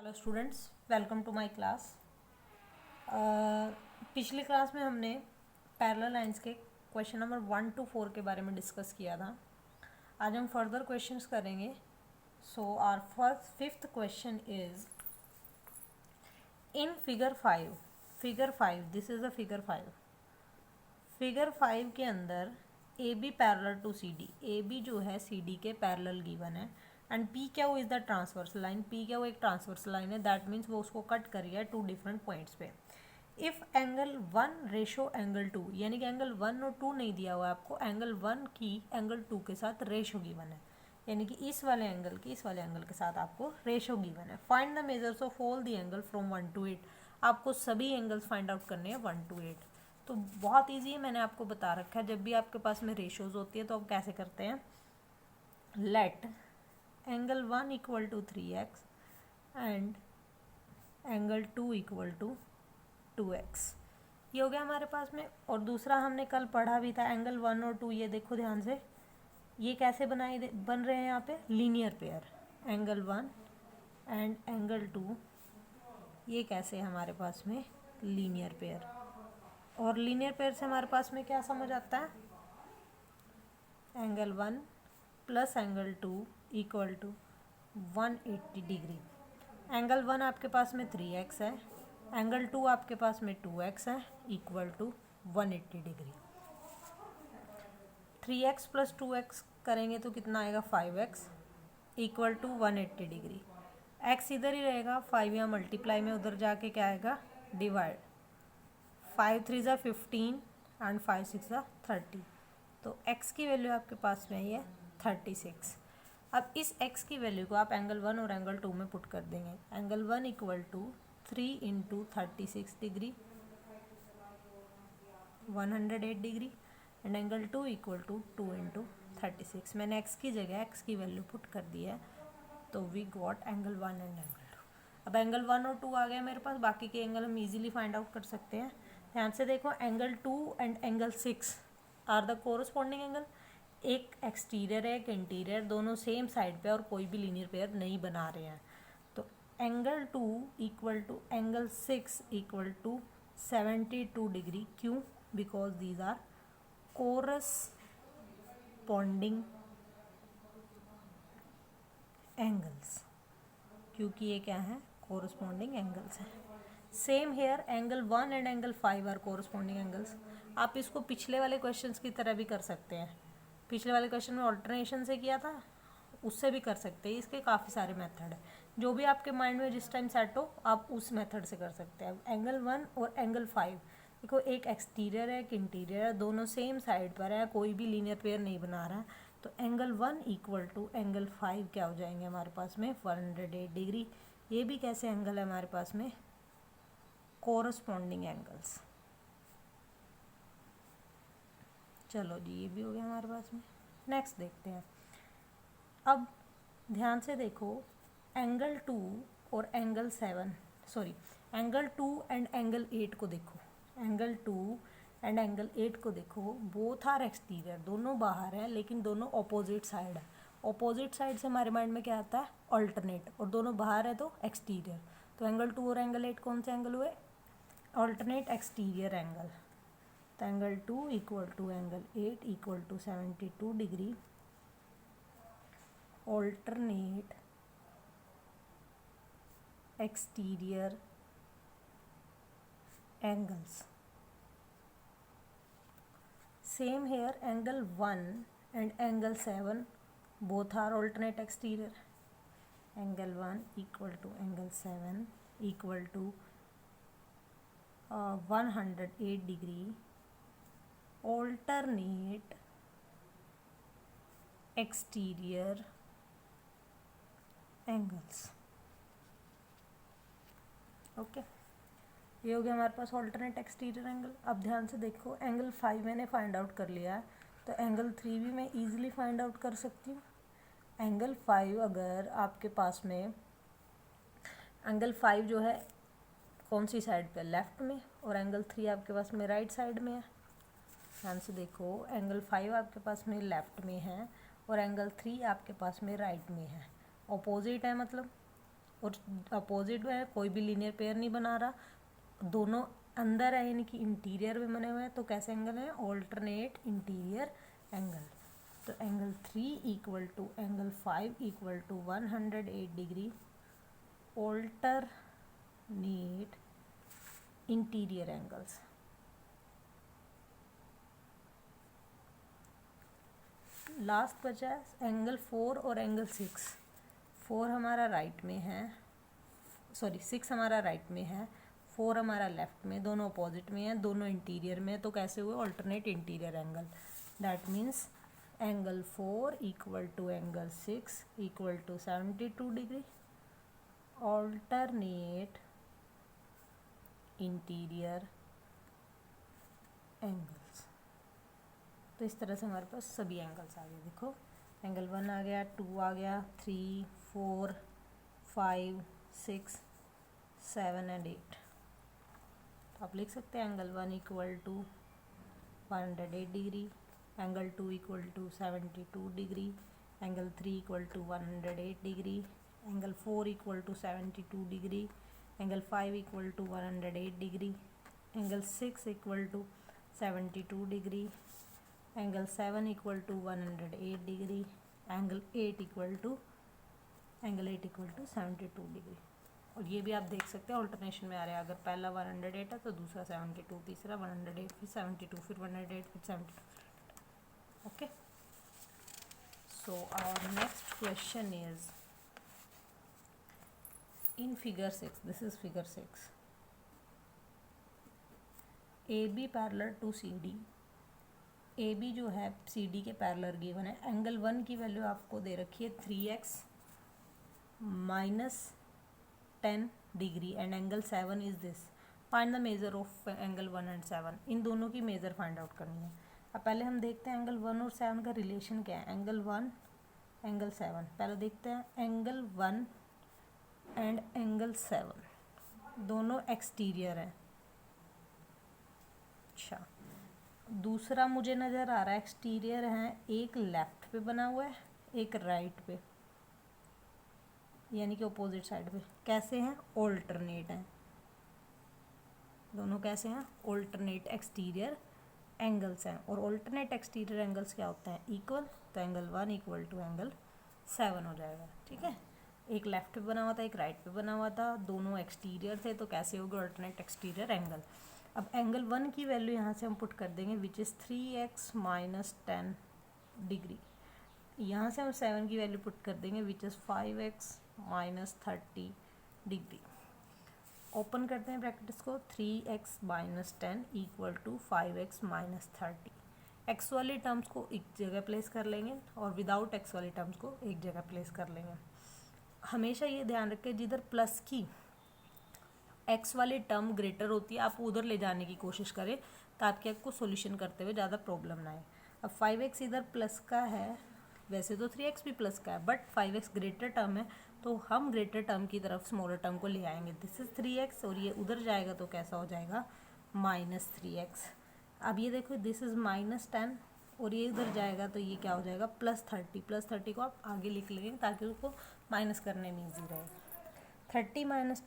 Hello students, welcome to my class. पिछली class में हमने पैरेलल लाइंस के क्वेश्चन नंबर 1 to 4 के बारे में डिस्कस किया था। आज हम फर्दर क्वेश्चंस करेंगे। So our first fifth question is in figure 5 this is a figure 5 के अंदर A B parallel to C D, A B जो है सी डी के पैरेलल गिवन है एंड पी क्या वो is the transverse line, P क्या वो एक ट्रांसवर्स लाइन है, दैट मीन्स वो उसको कट कर रही है टू डिफरेंट पॉइंट्स पे। इफ एंगल 1 रेशो एंगल 2, यानी कि एंगल 1 और 2 नहीं दिया हुआ है आपको, एंगल 1 की एंगल 2 के साथ रेशो गिवन है, यानी कि इस वाले एंगल के साथ आपको रेशो गिवन है। Find the measures of all the angle from 1 to 8, आपको सभी एंगल्स फाइंड आउट करने हैं 1 to 8। तो बहुत ईजी है, मैंने आपको बता रखा है। जब भी आपके पास में रेशोज होती है तो आप कैसे करते हैं, let angle 1 equal to 3x and angle 2 equal to 2x, ये हो गया हमारे पास में। और दूसरा हमने कल पढ़ा भी था, एंगल 1 और 2, ये देखो ध्यान से, ये कैसे बन रहे हैं यहाँ पे, linear pair. Angle 1 and angle 2 ये कैसे हमारे पास में लीनियर पेयर, और लीनियर पेयर से हमारे पास में क्या समझ आता है, angle 1 plus angle 2 equal to 180 degree. Angle 1 आपके पास में 3x है, एंगल 2 आपके पास में 2x है, equal to 180 degree. 3x plus 2x करेंगे तो कितना आएगा, 5x equal to 180 degree. x इधर ही रहेगा, 5 यहाँ मल्टीप्लाई में, उधर जाके क्या आएगा, डिवाइड। 5 3 ज़ा 15 एंड 5 6 ज़ा 30, तो x की वैल्यू आपके पास में ये 36। अब इस x की वैल्यू को आप एंगल 1 और एंगल 2 में पुट कर देंगे। Angle 1 equal to 3 into 36 degree 108 degree and angle 2 equal to 2 into 36। मैंने x की जगह x की वैल्यू पुट कर दी है, तो we got angle 1 and angle 2। अब एंगल 1 और 2 आ गया मेरे पास, बाकी के एंगल हम इजीली फाइंड आउट कर सकते हैं। ध्यान से देखो, angle 2 and angle 6 are the corresponding angle. एक एक्सटीरियर है, एक इंटीरियर, दोनों सेम साइड पे और कोई भी लीनियर पेयर नहीं बना रहे हैं। तो angle 2 equal to angle 6 equal to 72 degree. क्यों? Because these are corresponding angles, क्योंकि ये क्या है, कोरस्पॉन्डिंग एंगल्स हैं। Same here, angle 1 and angle 5 are corresponding angles. आप इसको पिछले वाले क्वेश्चंस की तरह भी कर सकते हैं। पिछले वाले क्वेश्चन में ऑल्टरनेशन से किया था, उससे भी कर सकते हैं। इसके काफ़ी सारे मेथड है, जो भी आपके माइंड में जिस टाइम सेट हो आप उस मेथड से कर सकते हैं। एंगल 1 और एंगल 5 देखो, एक एक्सटीरियर है, एक इंटीरियर है, दोनों सेम साइड पर है, कोई भी लीनियर पेयर नहीं बना रहा है। तो एंगल 1 इक्वल टू एंगल 5 क्या हो जाएंगे हमारे पास में, 108 डिग्री। ये भी कैसे एंगल है हमारे पास में, कोरस्पॉन्डिंग एंगल्स। चलो जी, ये भी हो गया हमारे पास में। नेक्स्ट देखते हैं। अब ध्यान से देखो, एंगल 2 और angle 7, sorry, angle 2 and angle 8 को देखो। एंगल 2 एंड एंगल 8 को देखो, बोथ आर एक्सटीरियर, दोनों बाहर हैं लेकिन दोनों ऑपोजिट साइड है। ऑपोजिट साइड से हमारे माइंड में क्या आता है, अल्टरनेट, और दोनों बाहर है तो एक्सटीरियर। तो एंगल 2 और एंगल 8 कौन से एंगल हुए, अल्टरनेट एक्सटीरियर एंगल। तो angle 2 equal to angle 8 equal to 72 degree alternate exterior angles. Same here, angle 1 and angle 7 both are alternate exterior. Angle 1 equal to angle 7 equal to 108 degree alternate exterior angles. Okay, ये हो गया हमारे पास alternate exterior angle. अब ध्यान से देखो, angle 5 मैंने find out कर लिया है, तो एंगल 3 भी मैं इजीली फाइंड आउट कर सकती हूँ। एंगल 5 अगर आपके पास में, एंगल 5 जो है कौन सी साइड पे, लेफ्ट में, और एंगल 3 आपके पास में राइट साइड में है। ध्यान से देखो, एंगल 5 आपके पास में लेफ्ट में है और एंगल 3 आपके पास में राइट में है, ऑपोजिट है मतलब। और अपोजिट में है, कोई भी लीनियर पेयर नहीं बना रहा, दोनों अंदर है यानी कि इंटीरियर में बने हुए हैं, तो कैसे एंगल है, ऑल्टरनेट इंटीरियर एंगल। तो angle 3 equal to angle 5 equal to 108 degree alternate interior angles. Last बचा एंगल 4 और एंगल 6। 4 हमारा राइट में है, सॉरी 6 हमारा राइट में है, 4 हमारा लेफ्ट में, दोनों अपोजिट में है, दोनों इंटीरियर में, तो कैसे हुए, alternate interior angle. That means angle 4 equal to angle 6 equal to 72 degree alternate interior angles. तो इस तरह से हमारे पास सभी एंगल्स आ गए। देखो एंगल 1 आ गया, 2 आ गया, 3, 4, 5, 6, 7 एंड 8। तो आप लिख सकते हैं angle 1 equal to 108 degree, angle 2 equal to 72 degree, angle 3 equal to 108 degree, angle 4 equal to 72 degree, angle 5 equal to 108 degree, angle 6 equal to 72 degree, angle 7 equal to 108 degree, angle 8 equal to 72 degree. और ये भी आप देख सकते हैं alternation में आ रहा है, अगर पहला 108 है तो दूसरा 72, तीसरा 108 फिर 72 फिर 108 फिर 72। Okay, so our next question is in figure 6, this is figure 6, AB parallel to CD। AB जो है CD के पैरेलल गिवन है, एंगल 1 की वैल्यू आपको दे रखी है 3x minus 10 degree and angle 7 is this. Find the measure of angle 1 and 7। इन दोनों की मेजर फाइंड आउट करनी है। अब पहले हम देखते हैं एंगल 1 और 7 का रिलेशन क्या है। एंगल 1 एंगल 7, पहले देखते हैं एंगल 1 एंड एंगल 7 दोनों एक्सटीरियर हैं। अच्छा, दूसरा मुझे नज़र आ रहा है एक्सटीरियर है, एक लेफ्ट पे बना हुआ है एक राइट पे, यानी कि अपोजिट साइड पे। कैसे हैं, ऑल्टरनेट हैं दोनों। कैसे हैं, ऑल्टरनेट एक्सटीरियर एंगल्स हैं। और ऑल्टरनेट एक्सटीरियर एंगल्स क्या होते हैं, इक्वल। तो एंगल 1 इक्वल टू एंगल 7 हो जाएगा। ठीक है, एक लेफ्ट पे बना हुआ था एक राइट पे बना हुआ था, दोनों एक्सटीरियर थे, तो कैसे होगा ऑल्टरनेट एक्सटीरियर एंगल। अब एंगल 1 की वैल्यू यहाँ से हम पुट कर देंगे which is 3x minus 10 degree. यहाँ से हम 7 की वैल्यू पुट कर देंगे which is 5x minus 30 degree. Open करते हैं ब्रैकेट्स को, 3x minus 10 equal to 5x minus 30। X वाली टर्म्स को एक जगह प्लेस कर लेंगे और विदाउट एक्स वाली टर्म्स को एक जगह प्लेस कर लेंगे। हमेशा ये ध्यान रखें जिधर प्लस की एक्स वाली टर्म ग्रेटर होती है आप उधर ले जाने की कोशिश करें ताकि आपको सॉल्यूशन करते हुए ज़्यादा प्रॉब्लम ना आए। अब 5x इधर प्लस का है, वैसे तो 3x भी प्लस का है, बट 5x ग्रेटर टर्म है तो हम ग्रेटर टर्म की तरफ स्मॉलर टर्म को ले आएंगे। दिस इज 3x और ये उधर जाएगा तो कैसा हो जाएगा, माइनस 3x। अब ये देखो दिस इज माइनस 10 और ये इधर जाएगा तो ये क्या हो जाएगा, प्लस 30। प्लस 30 को आप आगे लिख लेंगे ताकि उसको माइनस करने में ईजी रहे। 30 minus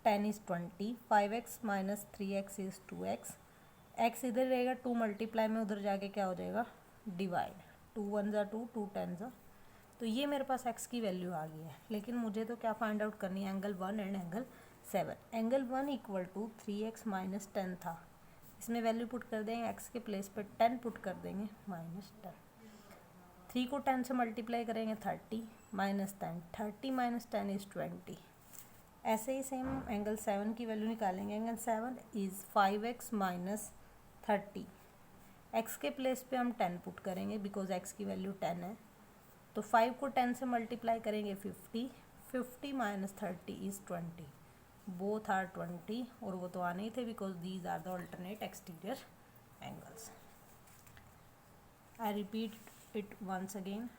10 is 20, 5x minus 3x is 2x। x इधर रहेगा 2 मल्टीप्लाई में, उधर जाके क्या हो जाएगा, डिवाइड। 2 1 ज़ा 2, 2 10 ज़ा। तो ये मेरे पास x की वैल्यू आ गई है, लेकिन मुझे तो क्या फाइंड आउट करनी है, angle 1 and angle 7। Angle 1 equal to 3x minus 10 था, इसमें वैल्यू पुट कर देंगे, x के प्लेस पर 10 पुट कर देंगे, माइनस 10। 3 को 10 से मल्टीप्लाई करेंगे 30 माइनस 10, 30 माइनस 10 इज़ 20। ऐसे ही सेम एंगल 7 की वैल्यू निकालेंगे। Angle 7 is 5x minus 30। x के प्लेस पे हम 10 पुट करेंगे बिकॉज x की वैल्यू 10 है, तो 5 को 10 से मल्टीप्लाई करेंगे 50, 50 माइनस 30 इज़ 20। बोथ आर 20 और वो तो आने ही थे because these are the alternate exterior angles. I repeat it once again,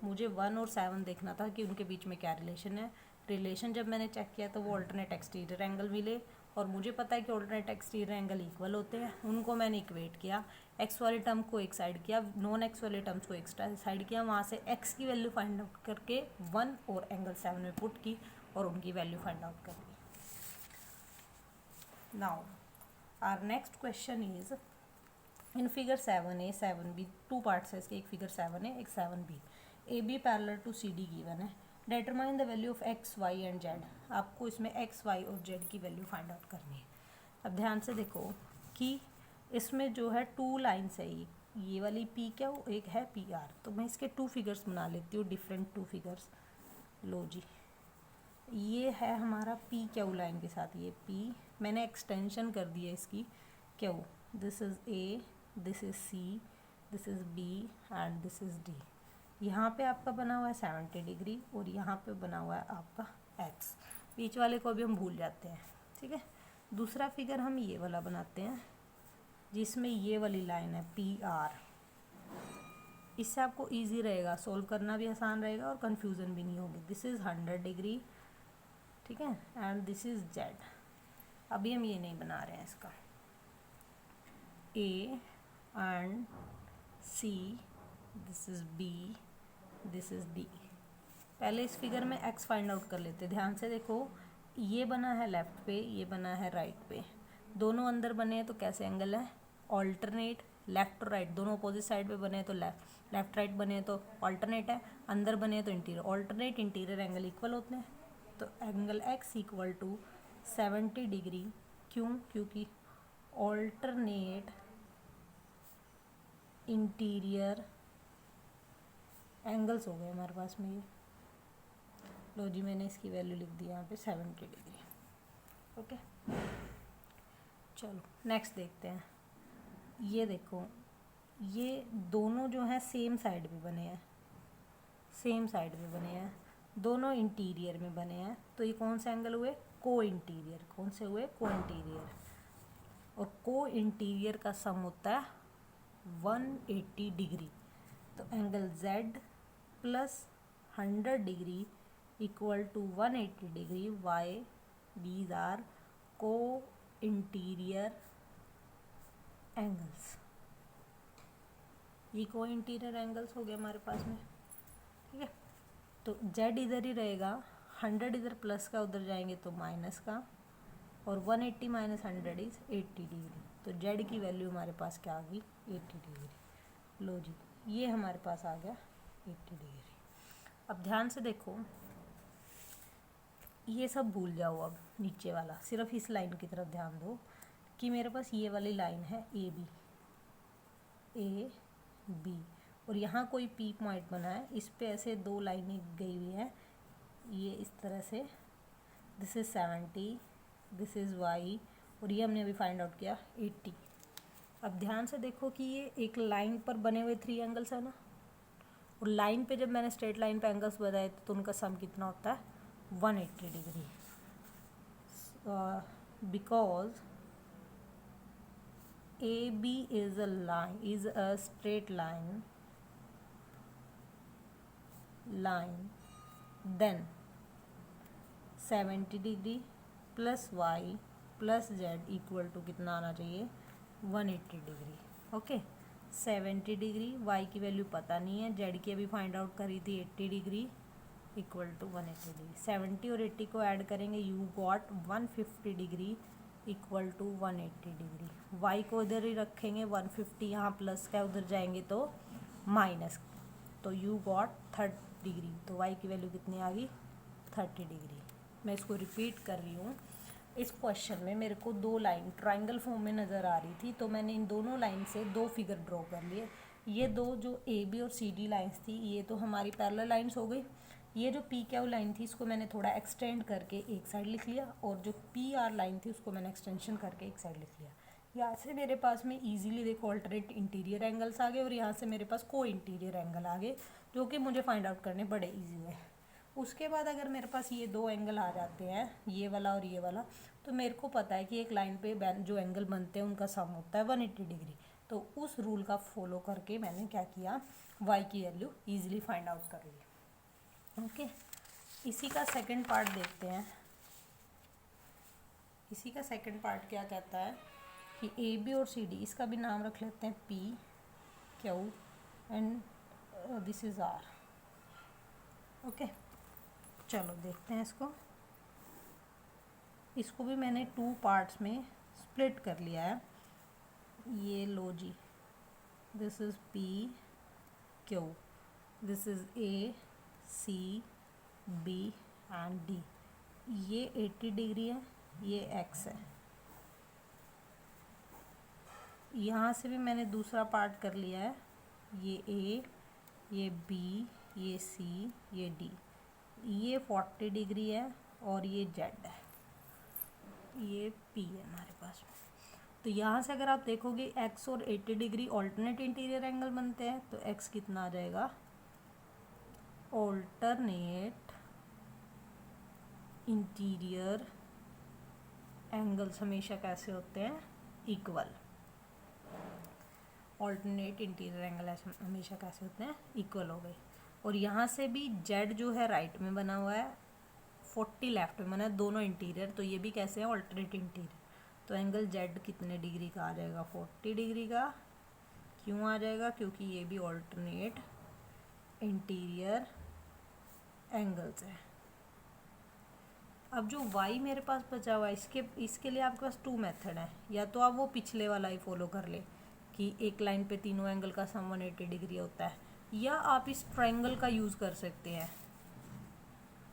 मुझे 1 और 7 देखना था कि उनके बीच में क्या रिलेशन है। रिलेशन जब मैंने चेक किया तो वो ऑल्टरनेट एक्सटीरियर एंगल मिले और मुझे पता है कि ऑल्टरनेट एक्सटीरियर एंगल इक्वल होते हैं, उनको मैंने इक्वेट किया। एक्स वाले टर्म को एक साइड किया, नॉन एक्स वाले टर्म्स को एक साइड किया, वहाँ से एक्स की वैल्यू फाइंड आउट करके 1 और एंगल 7 में पुट की और उनकी वैल्यू फाइंड आउट करनी है। Now our next question is in figure 7A 7B, two parts है इसके, एक फिगर 7A एक 7B। AB parallel to CD given है, determine the value of x, y and z। आपको इसमें x, y और z की वैल्यू फाइंड आउट करनी है। अब ध्यान से देखो कि इसमें जो है टू लाइन्स है, ये वाली P क्या हो, एक है PR। तो मैं इसके टू फिगर्स बना लेती हूँ, डिफरेंट टू फिगर्स। लो जी, ये है हमारा P क्यू लाइन के साथ, ये P मैंने एक्सटेंशन कर दी है इसकी Q. This is A, this is C, this is B and this is D। यहाँ पे आपका बना हुआ है 70 डिग्री और यहाँ पे बना हुआ है आपका X। बीच वाले को अभी हम भूल जाते हैं, ठीक है। दूसरा फिगर हम ये वाला बनाते हैं जिसमें ये वाली लाइन है PR। इससे आपको इजी रहेगा, सोल्व करना भी आसान रहेगा और कन्फ्यूज़न भी नहीं होगी। दिस इज़ 100 डिग्री, ठीक है, एंड दिस इज़ Z। अभी हम ये नहीं बना रहे हैं इसका। A and C, this is B, this is D। पहले इस फिगर में X फाइंड आउट कर लेते हैं। ध्यान से देखो, ये बना है लेफ़्ट पे, ये बना है राइट पे। दोनों अंदर बने हैं तो कैसे एंगल है, ऑल्टरनेट। लेफ़्ट और राइट दोनों अपोजिट साइड पे बने हैं तो लेफ़्ट राइट बने हैं तो ऑल्टरनेट है, अंदर बने हैं तो interior. Alternate interior angle equal होते हैं, तो angle X equal to 70 degree. क्यों, क्योंकि ऑल्टरनेट इंटीरियर एंगल्स हो गए हमारे पास में ये। लो जी, मैंने इसकी वैल्यू लिख दी यहाँ पे 70 डिग्री। ओके, चलो नेक्स्ट देखते हैं। ये देखो, ये दोनों जो हैं सेम साइड पे बने हैं, सेम साइड पे बने हैं, दोनों इंटीरियर में बने हैं। तो ये कौन से एंगल हुए, को इंटीरियर। कौन से हुए, को इंटीरियर। और को इंटीरियर का सम होता है 180 डिग्री। तो angle Z plus 100 degree equal to 180 degree. Why, these are co-interior angles. ये को इंटीरियर एंगल्स हो गए हमारे पास में, ठीक है। तो Z इधर ही रहेगा, 100 इधर प्लस का, उधर जाएंगे तो माइनस का, और 180 माइनस 100 इज 80 डिग्री। तो Z की वैल्यू हमारे पास क्या आ गई, 80 डिग्री। लो जी, ये हमारे पास आ गया 80 डिग्री। अब ध्यान से देखो, ये सब भूल जाओ, अब नीचे वाला, सिर्फ इस लाइन की तरफ ध्यान दो कि मेरे पास ये वाली लाइन है ए बी, और यहाँ कोई P पॉइंट बना है, इस पे ऐसे दो लाइनें गई हुई हैं, ये इस तरह से। This is 70, this is Y, और ये हमने अभी फाइंड आउट किया 80। अब ध्यान से देखो कि ये एक लाइन पर बने हुए 3 एंगल्स है ना, और लाइन पे जब मैंने स्ट्रेट लाइन पे एंगल्स बताए तो उनका सम कितना होता है, 180 degree. Because AB is a line, is a straight line, then 70 degree plus Y plus Z equal to कितना आना चाहिए, 180 डिग्री। ओके, 70 डिग्री, Y की वैल्यू पता नहीं है, Z की अभी फाइंड आउट करी थी 80 डिग्री इक्वल टू 180 डिग्री। 70 और 80 को ऐड करेंगे, you got 150 degree equal to 180 degree. Y को इधर ही रखेंगे, 150 यहाँ प्लस का, उधर जाएंगे तो माइनस, तो यू गॉट 30 डिग्री। तो Y की वैल्यू कितनी आ गई, 30 डिग्री। मैं इसको रिपीट कर रही हूँ। इस क्वेश्चन में मेरे को दो लाइन ट्राइंगल फॉर्म में नज़र आ रही थी, तो मैंने इन दोनों लाइन से दो फिगर ड्रॉ कर लिए। ये दो जो AB और CD लाइन्स थी, ये तो हमारी पैरेलल लाइन्स हो गई। ये जो PQ लाइन थी, इसको मैंने थोड़ा एक्सटेंड करके एक साइड लिख लिया, और जो PR लाइन थी उसको मैंने एक्सटेंशन करके एक साइड लिख लिया। यहाँ से मेरे पास में इजीली देखो ऑल्टरनेट इंटीरियर एंगल्स आ गए, और यहाँ से मेरे पास को इंटीरियर एंगल आ गए, जो कि मुझे फाइंड आउट करने बड़े ईजी हुए। उसके बाद अगर मेरे पास ये दो एंगल आ जाते हैं, ये वाला और ये वाला, तो मेरे को पता है कि एक लाइन पे जो एंगल बनते हैं उनका सम होता है 180 डिग्री। तो उस रूल का फॉलो करके मैंने क्या किया, Y की वैल्यू ईजिली फाइंड आउट कर ली। ओके, इसी का सेकंड पार्ट देखते हैं। इसी का सेकंड पार्ट क्या कहता है कि AB और CD, इसका भी नाम रख लेते हैं P, Q and this is R। Okay, चलो देखते हैं इसको। इसको भी मैंने 2 पार्ट्स में स्प्लिट कर लिया है। ये लो जी, this is P Q, this is A C B and D. ये 80 डिग्री है, ये एक्स है। यहाँ से भी मैंने दूसरा पार्ट कर लिया है, ये ए, ये बी, ये सी, ये डी। ये 40 डिग्री है और ये जेड है, ये पी है हमारे पास। तो यहाँ से अगर आप देखोगे एक्स और 80 डिग्री ऑल्टरनेट इंटीरियर एंगल बनते हैं, तो एक्स कितना आ जाएगा, ऑल्टरनेट इंटीरियर एंगल्स हमेशा कैसे होते हैं, इक्वल। ऑल्टरनेट इंटीरियर एंगल हमेशा कैसे होते हैं, इक्वल हो गए। और यहाँ से भी जेड जो है राइट में बना हुआ है, 40 लेफ्ट में बना है, दोनों इंटीरियर, तो ये भी कैसे है, ऑल्टरनेट इंटीरियर। तो एंगल जेड कितने डिग्री का आ जाएगा, 40 डिग्री का। क्यों आ जाएगा, क्योंकि ये भी ऑल्टरनेट इंटीरियर एंगल्स है। अब जो y मेरे पास बचा हुआ है, इसके लिए आपके पास 2 मेथड है। या तो आप वो पिछले वाला ही फॉलो कर ले कि एक लाइन पे तीनों एंगल का सम 180 डिग्री होता है, या आप इस ट्रायंगल का यूज़ कर सकते हैं।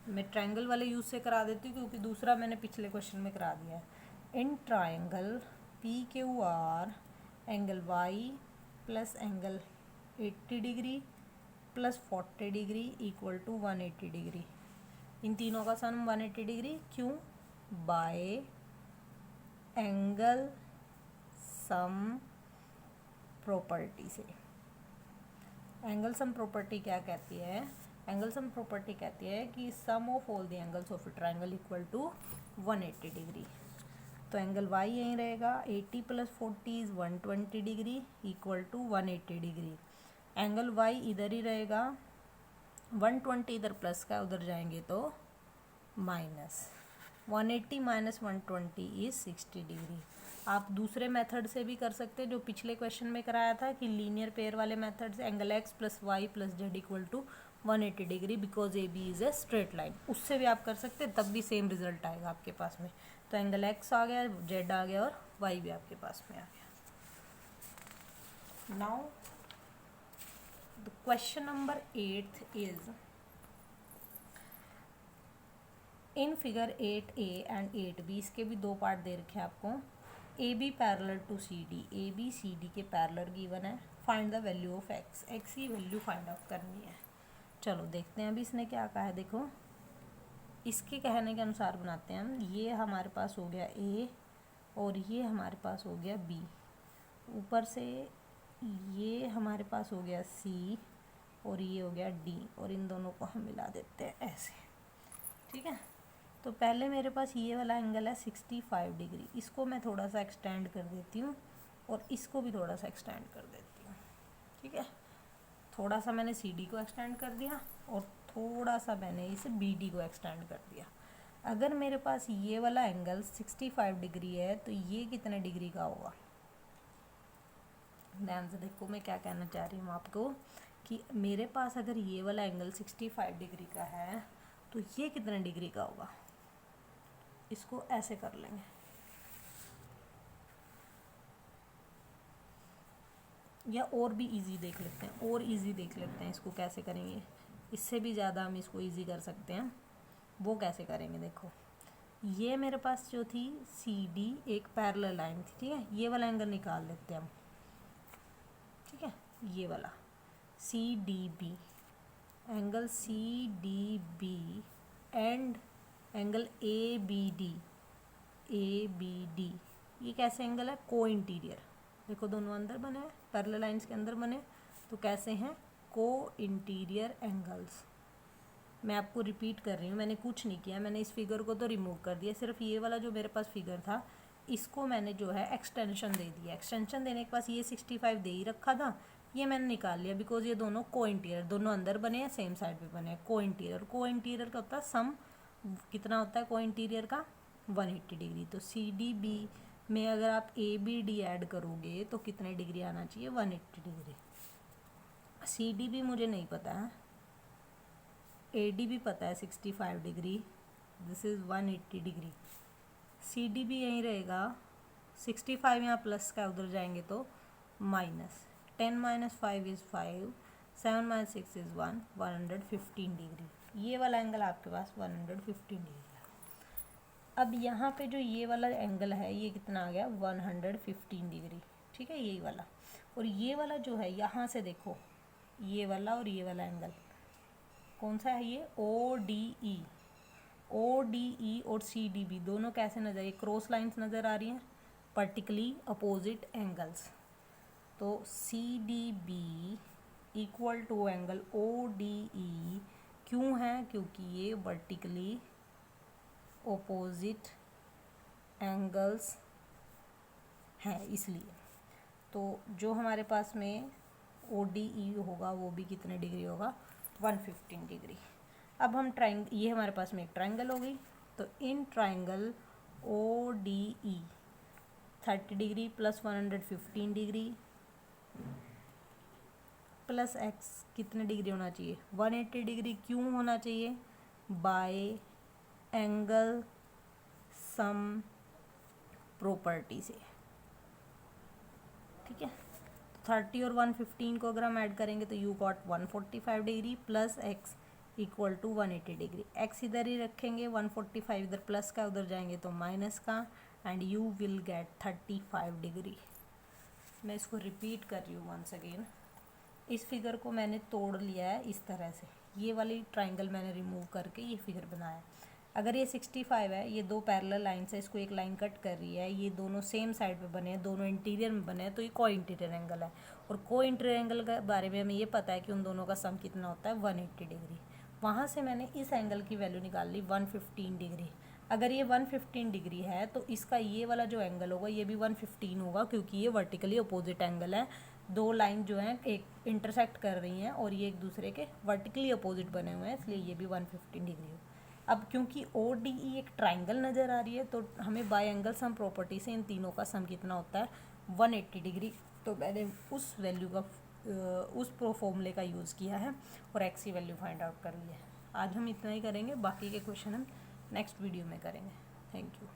मैं ट्रायंगल वाले यूज़ से करा देती हूँ, क्योंकि दूसरा मैंने पिछले क्वेश्चन में करा दिया है। In triangle P Q R, angle y plus angle 80 degree plus 40 degree equal to 180 degree. इन तीनों का सम 180 डिग्री, क्यों, बाय एंगल सम प्रॉपर्टी से। एंगल सम प्रॉपर्टी क्या कहती है, एंगल सम प्रॉपर्टी कहती है कि sum of all the angles of a triangle equal to 180 degree. तो एंगल y यहीं रहेगा, 80 plus 40 is 120 degree equal to 180 degree. Angle y इधर ही रहेगा, 120 इधर प्लस का, उधर जाएंगे तो माइनस। 180 minus 120 is 60 degree. आप दूसरे मेथड से भी कर सकते हैं, जो पिछले क्वेश्चन में कराया था कि लीनियर पेयर वाले मेथड से, angle x plus y plus z equal to 180 degree because A B is a straight line. उससे भी आप कर सकते हैं, तब भी सेम रिजल्ट आएगा आपके पास में। तो एंगल x आ गया, z आ गया और y भी आपके पास में आ गया। Now the question number 8 is in figure 8A and 8B, इसके भी 2 पार्ट दे रखे हैं आपको। AB parallel to CD, AB CD के पैरेलल गिवन है। Find the value of x, x की वैल्यू फाइंड आउट करनी है। चलो देखते हैं अभी इसने क्या कहा है। देखो इसके कहने के अनुसार बनाते हैं हम। ये हमारे पास हो गया A और ये हमारे पास हो गया B। ऊपर से ये हमारे पास हो गया C और ये हो गया D, और इन दोनों को हम मिला देते हैं ऐसे, ठीक है। तो पहले मेरे पास ये वाला एंगल है 65 डिग्री, इसको मैं थोड़ा सा एक्सटेंड कर देती हूँ और इसको भी थोड़ा सा एक्सटेंड कर देती हूँ, ठीक है। थोड़ा सा मैंने CD को एक्सटेंड कर दिया और थोड़ा सा मैंने इसे BD को एक्सटेंड कर दिया। अगर मेरे पास ये वाला एंगल 65 डिग्री है तो ये कितने डिग्री का होगा, ध्यान से देखो मैं क्या कहना चाह रही हूँ आपको, कि मेरे पास अगर ये वाला एंगल 65 डिग्री का है तो ये कितने डिग्री का होगा। इसको ऐसे कर लेंगे, या और भी इजी देख लेते हैं, और इजी देख लेते हैं इसको कैसे करेंगे। इससे भी ज़्यादा हम इसको इजी कर सकते हैं। वो कैसे करेंगे, देखो ये मेरे पास जो थी CD एक पैरेलल लाइन थी, ठीक है। ये वाला एंगल निकाल लेते हैं हम, ठीक है। ये वाला CDB, angle CDB and angle ABD, ये कैसे एंगल है, को इंटीरियर। देखो दोनों अंदर बने हैं, पैरेलल लाइंस के अंदर बने, तो कैसे हैं, को इंटीरियर एंगल्स। मैं आपको रिपीट कर रही हूँ, मैंने कुछ नहीं किया, मैंने इस फिगर को तो रिमूव कर दिया, सिर्फ ये वाला जो मेरे पास फिगर था इसको मैंने जो है एक्सटेंशन दे दिया। एक्सटेंशन देने के पास ये 65 दे ही रखा था, ये मैंने निकाल लिया बिकॉज ये दोनों को इंटीरियर, दोनों अंदर बने हैं, सेम साइड पे बने हैं। को इंटीरियर का होता है सम, कितना होता है को इंटीरियर का, 180 डिग्री। तो CDB में अगर आप ABD ऐड करोगे तो कितने डिग्री आना चाहिए, 180 डिग्री। CDB मुझे नहीं पता है, AD भी पता है 65 degree, this is 180 degree. C D भी यहीं रहेगा, 65 यहाँ प्लस का उधर जाएंगे तो minus, 10 minus 5 is 5, 7 minus 6 is 1, 115 degree. ये वाला एंगल आपके पास 115 डिग्री है। अब यहाँ पे जो ये वाला एंगल है ये कितना आ गया, 115 डिग्री, ठीक है, यही वाला। और ये वाला जो है यहाँ से देखो, ये वाला और ये वाला एंगल कौन सा है, ये ओ डी ई। ओ डी ई और सी डी बी दोनों कैसे नजर, ये क्रॉस लाइंस नज़र आ रही हैं, पर्टिकली अपोजिट एंगल्स। तो C D B equal to angle O D E क्यों है, क्योंकि ये वर्टिकली ओपोजिट एंगल्स हैं इसलिए। तो जो हमारे पास में ओ डी ई होगा वो भी कितने डिग्री होगा, 115 डिग्री। अब हम ये हमारे पास में एक ट्राइंगल हो गई, तो इन triangle O D E 30 degree plus 115 degree plus x कितने डिग्री होना चाहिए, 180 डिग्री क्यों होना चाहिए, बाय एंगल सम प्रॉपर्टी से, ठीक है। तो 30 और 115 को अगर हम ऐड करेंगे तो you got 145 degree plus x equal to 180 degree. X इधर ही रखेंगे, 145 इधर प्लस का उधर जाएंगे तो माइनस का, and you will get 35 degree. मैं इसको रिपीट कर रही हूँ वंस अगेन। इस फिगर को मैंने तोड़ लिया है इस तरह से, ये वाली ट्राइंगल मैंने रिमूव करके ये फिगर बनाया। अगर ये 65 है, ये दो पैरेलल लाइन से इसको एक लाइन कट कर रही है, ये दोनों सेम साइड पे बने हैं, दोनों इंटीरियर में बने हैं, तो ये को इंटीरियर एंगल है। और को इंटीरियर एंगल के बारे में हमें ये पता है कि उन दोनों का सम कितना होता है, 180 डिग्री। वहाँ से मैंने इस एंगल की वैल्यू निकाल ली 115 डिग्री। अगर ये 115 डिग्री है तो इसका ये वाला जो एंगल होगा ये भी 115 होगा, क्योंकि ये वर्टिकली अपोजिट एंगल है। दो लाइन जो हैं एक इंटरसेक्ट कर रही हैं और ये एक दूसरे के वर्टिकली अपोजिट बने हुए हैं, इसलिए ये भी 115 डिग्री हो। अब क्योंकि ओ डी ई एक ट्राइंगल नज़र आ रही है तो हमें बाय एंगल सम प्रॉपर्टी से इन तीनों का सम कितना होता है, 180 डिग्री। तो मैंने उस वैल्यू का उस फॉर्मूले का यूज़ किया है और एक्स की वैल्यू फाइंड आउट कर ली है। आज हम इतना ही करेंगे, बाकी के क्वेश्चन हम नेक्स्ट वीडियो में करेंगे। Thank you.